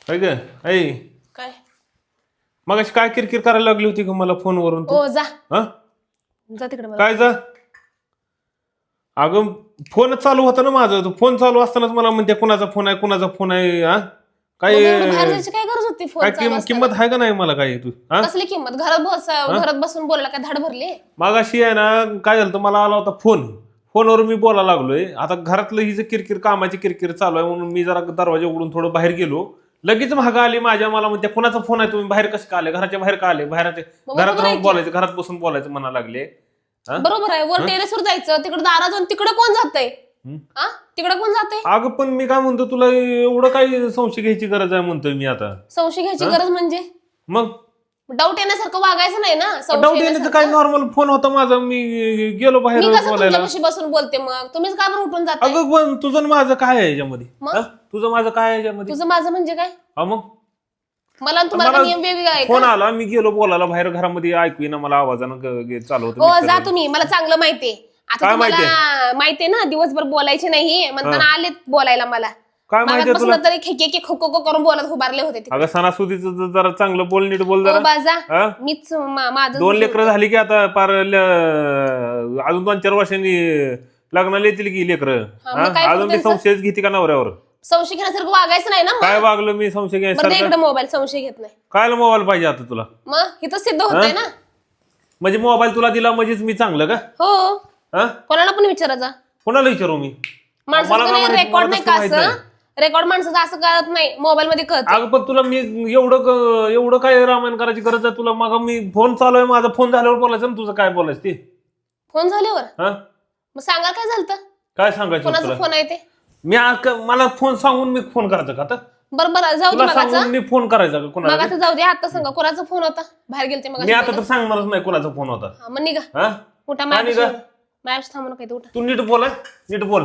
काय ग ऐ काय मग अशी काय किरकिर करायला लागली होती का मला फोनवरून तू? ओ जा हा जा तिकडे मला काय जा अगं फोन चालू होता ना माझं तू फोन चालू असतानाच मला म्हणते कुणाचा फोन आहे कुणाचा फोन आहे हा काय मग एवढं बाहेर जायची काय गरज होती फोन काय चालू किंमत आहे का नाही मला काय तू हा कसली किंमत घरात बसून बोलायला काय धाड भरली मग अशी आहे ना काय झालं मला आला होता फोनवर मी बोलायला लागलोय आता घरातलं ही जे किरकिर कामाची किरकिर चालू आहे म्हणून मी जरा दरवाजा उघडून थोडं बाहेर गेलो लगेच महागा आली माझ्या मला म्हणते कुणाचा फोन आहे तुम्ही बाहेर कसं का आले घराच्या बाहेर का आले बाहेर घरात राहून बोलायचं घरात बसून बोलायचं म्हणा लागले बरोबर आहे वर टेरेसवर जायचं तिकडे दारा जाऊन तिकडे कोण जातंय हा तिकडे कोण जाते अगं पण मी काय म्हणतो तुला एवढं काही संशय घ्यायची गरज आहे म्हणतोय मी आता संशय घ्यायची गरज म्हणजे मग डाऊट येण्यासारखं वागायचं नाही ना संशय डाऊट येण्याचं येण्यासारखं. काय नॉर्मल फोन होता माझा मी गेलो बाहेर मी कसं बोलायला तुमच्यापाशी बसून बोलते मग तुम्हीच का बरं उठून जाताय अगं पण तुझं आणि माझं काय आहे याच्यामध्ये मग? हा? तुझं माझं काय आहे याच्यामध्ये तुझं माझं म्हणजे काय हा मग मला आणि तुम्हाला नियम वेगवेगळा आहे फोन का? आला मी गेलो बोलायला बाहेर घरामध्ये ऐकू ना मला आवाजानं चालू होतं हो mixer जा वर. तुम्ही मला चांगलं माहितीये आता काय तुम्हाला माहितीये ना दिवसभर बोलायचे नाही म्हणताना आलेत बोलायला मला काय माहितीये तुला मागापासून तरी खेके खो खो करून बोलत उभारले होते तिकडे. अगं सणासुदीचं जरा चांगलं बोल नीट बोल हो जरा बाजा हा? मीच माझं 2 लेकरं झाली की आता पार अजून 2-4 वर्षांनी लग्नाला येतील की लेकरं हा, मग काय अजून मी त्यांचं? संशयच घेते का नवऱ्यावर संशय घेण्यासारखं वागायचं नाही ना मग. काय वागलं मी संशय बरं दे घ्यायसारखं इकडे मोबाईल संशय घेत नाही काय मोबाईल पाहिजे आता तुला मग इथं सिद्ध होतंय ना म्हणजे मोबाईल तुला दिला म्हणजेच मी चांगलं का हो हा कोणाला पण विचारायचा कोणाला विचारू मी माणसाचं काय माहिती, रेकॉर्ड मला नाही तसलं का माहित असं रेकॉर्ड माणसाचं असं कळत नाही मोबाईल मध्ये कळत अगं पण तुला मी एवढं काय रामायण करायची गरज आहे तुला मग मी फोन चालू आहे माझा फोन झाल्यावर बोलायचं ना तुझं काय बोलायचं ते फोन झाल्यावर हा मग सांगा काय झालं काय सांगायचं कोणाचा तुला फोन आहे ते मी मला फोन सांगून मी फोन करायचा का आता बरं बरं जाऊ दे तुला मगाचा सांगून मी फोन करायचा का मग कोणाला आता जाऊ दे आता सांगा कोणाचा फोन होता बाहेर गेलते मग मी आता तर सांगणारच नाही कोणाचा फोन होता मग निघा हा उठा का निघा? मॅच थांबू नका इथं उठा तू नीट बोल नीट बोल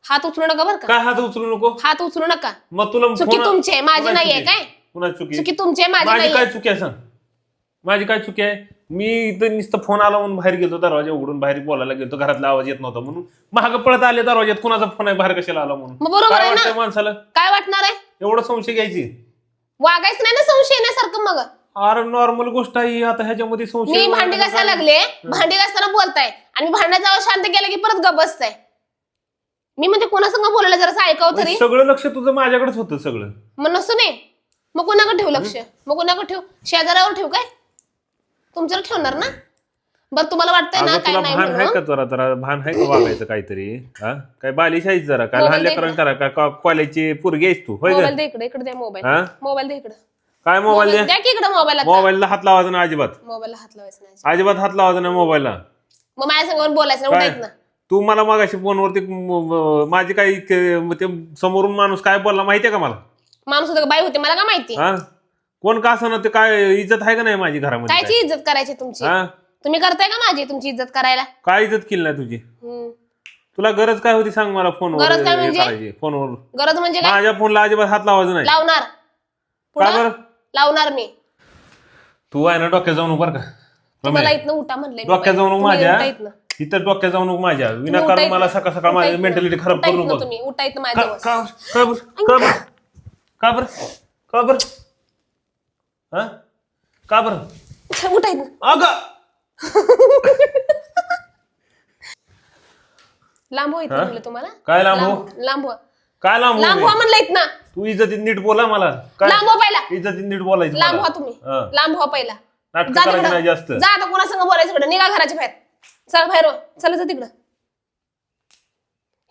हात उचलू नका बरं का काय हात उचलू नको हात उचलू नका मग तुला चुकी फोन- तुमची आहे माझी कोणाची नाहीये चुकी? काय कोणाची चुकी चुकी तुमची आहे माझी माझी नाहीये काय चुकी आहे सांग माझी काय चुकी आहे मी इथं नुसतं फोन आला म्हणून बाहेर गेलो दरवाजा उघडून बाहेर बोलायला गेलो घरातला आवाज येत नव्हता म्हणून महाग पळत आले दरवाज्यात कुणाचा फोन आहे बाहेर कशाला आला म्हणून मग बरोबर काय आहे वाटतंय ना माणसाला काय वाटणार आहे एवढं संशय घ्यायची वागायचं नाही ना संशय येण्यासारखं मग अरे नॉर्मल गोष्ट आहे आता ह्याच्यामध्ये संशय मी भांडी घासायला लागले भांडी घासताना बोलताय आणि भांड्याचा आवाज शांत केला की परत गप बसताय मी म्हणजे कोणासंग बोलायला जरा ऐकावं तरी सगळं लक्ष तुझं माझ्याकडेच होतं सगळं मग नसू नये मग कोणाकडे ठेवू लक्ष मग कोणाकडे ठेवू शेजाऱ्यावर ठेवू काय तुमच्यावर ठेवणार ना बरं तुम्हाला वाटतंय ना अगं काय तुला नाही भान आहे म्हणून का जरा भान आहे का वागायचं काहीतरी हा काय बालिशाहीच जरा काय लहान मोबाईल दे लेकरांना करा का कॉलेजची पोरगी आहेस तू होय मोबाईल दे इकडे द्या मोबाईल हा मोबाईल दे इकडे काय मोबाईल द्या द्या की इकडे मोबाईल मोबाईलला हात लावायचा ना अजिबात मोबाईलला हात लावायचा नाही अजिबात हात लावायचा ना मोबाईलला मग माझ्या संग बोलायचं ना काय उठायचं ना तू मला मागाशी फोनवरती माझी काही ते समोरून माणूस काय बोलला माहितीये का मला माणूस होता का बाई होते मला का माहिती हा कोण का असं ना ते काय इज्जत आहे का नाही माझी घरामध्ये कायची इज्जत करायची तुमची हा तुम्ही करताय का माझी तुमची इज्जत करायला काय इज्जत केली नाही तुझी तुला गरज काय होती सांग मला फोनवर गरज काय म्हणजे? करायची फोनवर गरज म्हणजे काय माझ्या फोनला अजिबात हात लावायचा नाही लावणार का पुढं बरं लावणार मी तू आहे ना डोक्यात जाऊ नको बरं का तुम्हाला इथनं उठा म्हणलंय मी डोक्यात बाई. जाऊ नको तुम्ही माझ्या उठा इथनं. इथं डोक्यात जाऊ नको माझ्या तुम्ही विनाकारण उठा मला इथनं. सकाळ सकाळ उठा माझी इथनं. मेंटॅलिटी खराब उठा करू इथनं नको तुम्ही उठा इथनं का माझ्या का का बरं? का बरं? का बरं का बरं हा का बरं उठा इथनं अगं लांब हो इथनं म्हणलं तुम्हाला काय लांब हो? लांब हो काय लांब हो लांब मी? हो म्हणलं इथनं तू इज्जतीत नीट बोला मला काय लांब हो पहिला इज्जतीत नीट बोलायचं लांब मला. हो तुम्ही हा. लांब हो पहिला नाटकं जा करायची नाही तिकडं जास्त जा आता कोणासंग बोलायचं इकडं निघा घराच्या बाहेर चल बाहेर हो. चला जा तिकडं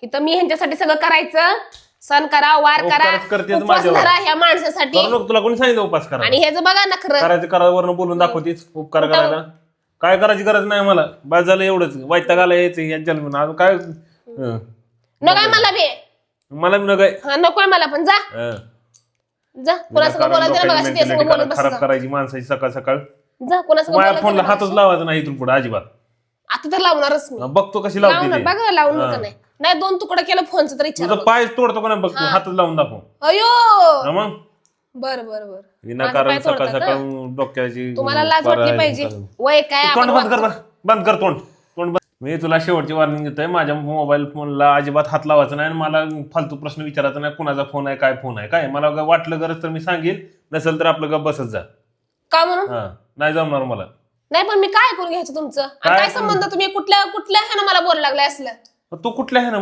इथं मी ह्यांच्यासाठी सगळं करायचं सण करा वार करा उपकारच करतेस उपवास माझ्यावर. धरा ह्या माणसासाठी करू नको तुला कोणी सांगितलं उपास करा आणि ह्याचं बघा ना खरं करायचं करावरनं बोलून दाखवतीच उपकार करायला काय करायची गरज नाही मला बस झालं एवढंच वैतागाला यायचं या जन्म अजून काय नकोय मला बी मला बी नका हा नकोय मला पण जा जा कोणासंग बोलायचं ना बघा ते सगळं बोलत खराब बसा करायची माणसाची सकाळ सकाळ जा कोणासंग माझ्या बोलायचं फोनला ना हातच लावायचा नाही इथून पुढे अजिबात आता तर लावणारच मी बघतो कशी लावते लावणार ती. बघा लावून का नाही नाही 2 तुकडं केलं फोनचं तर तुझं विचार पाय तोडतो का नाही बघतो हातच लावून दाखव अयो हा मग बर बर बर विनाकारण सकाळ सकाळ डोक्याची तुम्हाला लाज वाटली पाहिजे वय काय तोंड आपण बंद कर बरं. बंद कर तोंड तोंड बंद मी तुला शेवटची वॉर्निंग देतोय, माझ्या मोबाईल फोनला अजिबात हात लावायचा नाही आणि मला फालतू प्रश्न विचारायचा नाही, कुणाचा फोन आहे काय फोन आहे काय. मला वाटलं गरज तर मी सांगेल, नसेल तर आपलं गप बसत जा. का म्हणून? हा नाही जमणार मला. नाही पण मी काय करून घ्यायचं तुमचं? आणि काय काय संबंध? तुम्ही कुठल्या ह्यानं मला बोलायला लागलाय असलं? तू कुठल्या आहे ना